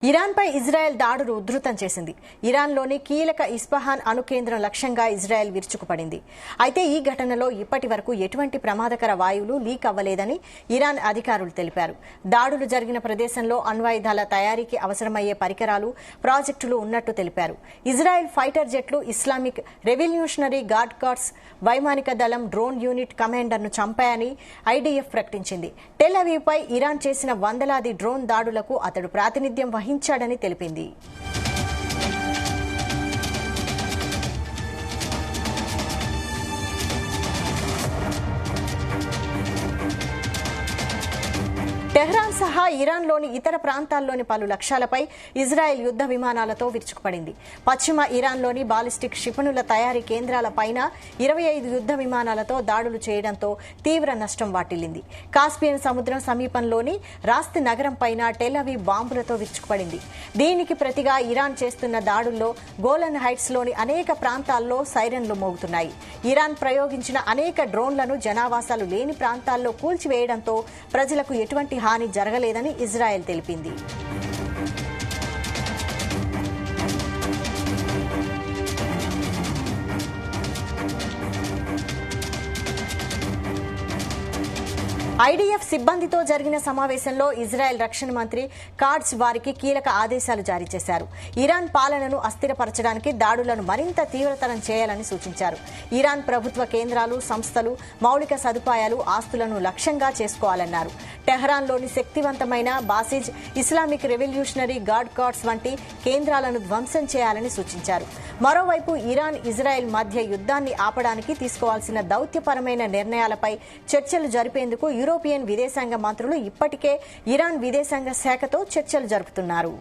ఇరాన్పై Israel దాడులు ఉధృతం చేసింది. ఇరాన్లోని కీలక ఇస్ఫహాన్ అణు కేంద్రం లక్ష్యంగా ఇజ్రాయెల్ విరుచుకుపడింది. అయితే ఈ ఘటనలో ఇప్పటి వరకు ఎటువంటి ప్రమాదకర వాయువులు లీక్ అవ్వలేదని ఇరాన్ అధికారులు తెలిపారు. దాడులు జరిగిన ప్రదేశంలో అణ్వాయుధాల తయారీకి అవసరమయ్యే పరికరాలు, ప్రాజెక్టులు ఉన్నట్టు తెలిపారు. ఇజ్రాయెల్ ఫైటర్ జెట్లు, ఇస్లామిక్ రెవల్యూషనరీ గార్డ్ కార్ప్స్ వైమానిక దళం డ్రోన్ యూనిట్ కమాండర్ను చంపాయని ఐడీఎఫ్ ప్రకటించింది. టెల్ అవీవ్పై ఇరాన్ చేసిన వందలాది డ్రోన్ దాడులకు అతడు ప్రాతినిధ్యం వహించాడని తెలిపింది. టెహ్రాన్ సహా ఇరాన్లోని ఇతర ప్రాంతాల్లోని పలు లక్ష్యాలపై ఇజ్రాయెల్ యుద్ధ విమానాలతో విరుచుకుపడింది. పశ్చిమ ఇరాన్లోని బాలిస్టిక్ క్షిపణుల తయారీ కేంద్రాలపైన 25 యుద్ధ విమానాలతో దాడులు చేయడంతో తీవ్ర నష్టం వాటిల్లింది. కాస్పియన్ సముద్రం సమీపంలోని రాస్త్ నగరంపైన టెల్ అవీవ్ బాంబులతో విరుచుకుపడింది. దీనికి ప్రతిగా ఇరాన్ చేస్తున్న దాడుల్లో గోలన్ హైట్స్లోని అనేక ప్రాంతాల్లో సైరన్లు మోగుతున్నాయి. ఇరాన్ ప్రయోగించిన అనేక డ్రోన్లను జనావాసాలు లేని ప్రాంతాల్లో కూల్చివేయడంతో ప్రజలకు ఎటువంటి హాని జరగలేదని ఇజ్రాయెల్ తెలిపింది. ఐడీఎఫ్ సిబ్బందితో జరిగిన సమావేశంలో ఇజ్రాయెల్ రక్షణ మంత్రి కాట్జ్ వారికి కీలక ఆదేశాలు జారీ చేశారు. ఇరాన్ పాలనను అస్థిరపరచడానికి దాడులను మరింత తీవ్రతరం చేయాలని సూచించారు. ఇరాన్ ప్రభుత్వ కేంద్రాలు, సంస్థలు, మౌలిక సదుపాయాలు, ఆస్తులను లక్ష్యంగా చేసుకోవాలన్నారు. టెహ్రాన్లోని శక్తివంతమైన బాసిజ్, ఇస్లామిక్ రెవల్యూషనరీ గార్డ్ కార్ప్స్ వంటి కేంద్రాలను ధ్వంసం చేయాలని సూచించారు. మరోవైపు ఇరాన్, ఇజ్రాయెల్ మధ్య యుద్ధాన్ని ఆపడానికి తీసుకోవాల్సిన దౌత్యపరమైన నిర్ణయాలపై చర్చలు జరిపేందుకు యూరోపియన్ విదేశాంగ మంత్రులు ఇప్పటికే ఇరాన్ విదేశాంగ శాఖతో చర్చలు జరుపుతున్నారు.